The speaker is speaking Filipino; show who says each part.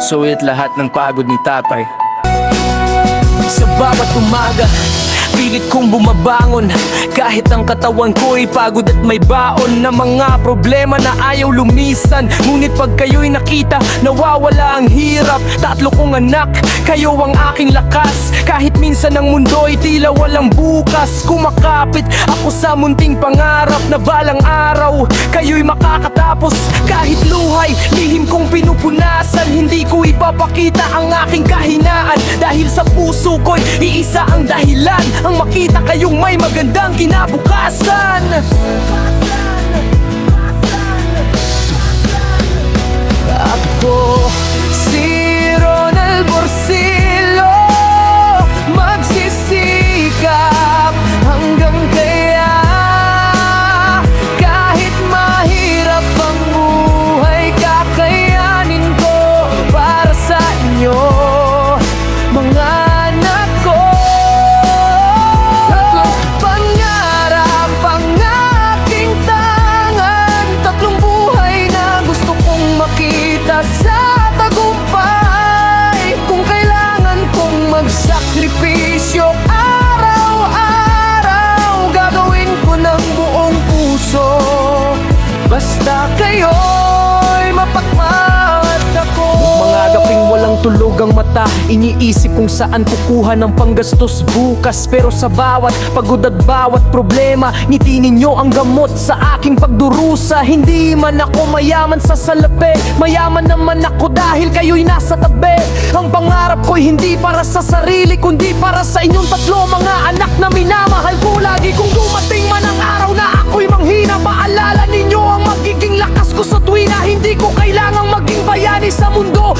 Speaker 1: Suwit lahat ng pagod ni tatay.
Speaker 2: Sa bawat umaga, pilit kong bumabangon. Kahit ang katawan ko'y pagod at may baon na mga problema na ayaw lumisan. Ngunit pag kayo'y nakita, nawawala ang hirap. Tatlo kong anak, kayo ang aking lakas. Kahit minsan ang mundo'y tila walang bukas. Kumakapit ako sa munting pangarap na balang araw kayo'y makakatapos. Kahit luhay, lihim kong pinupunasan. Hindi ko ipapakita ang aking kahinaan, dahil sa puso ko'y iisa ang dahilan, ang makita kayong may magandang kinabukasan. Ako si Ronald Borsillo, magsisikap hanggang kaya. Kahit mahirap ang buhay, kakayanin ko para sa inyo, mga anak ko. Tatlong pangarap ang aking tangan, tatlong buhay na gusto kong makita sa tagumpay. Kung kailangan kong magsakripisyo araw-araw, gagawin ko ng buong puso. Basta kayo'y mapagmahal ako. Mga gabing walang tulog ang mata, iniisip kung saan kukuha ng panggastos bukas. Pero sa bawat pagod at bawat problema, ngiti ninyo ang gamot sa aking pagdurusa. Hindi man ako mayaman sa salapi, mayaman naman ako dahil kayo'y nasa tabi. Ang pangarap ko'y hindi para sa sarili, kundi para sa inyong tatlo, mga anak na minamahal ko lagi. Kung dumating man ang araw na ako'y manghina, maalala ninyo ang magiging lakas ko sa tuwina. Hindi ko kailangang maging bayani sa mundo.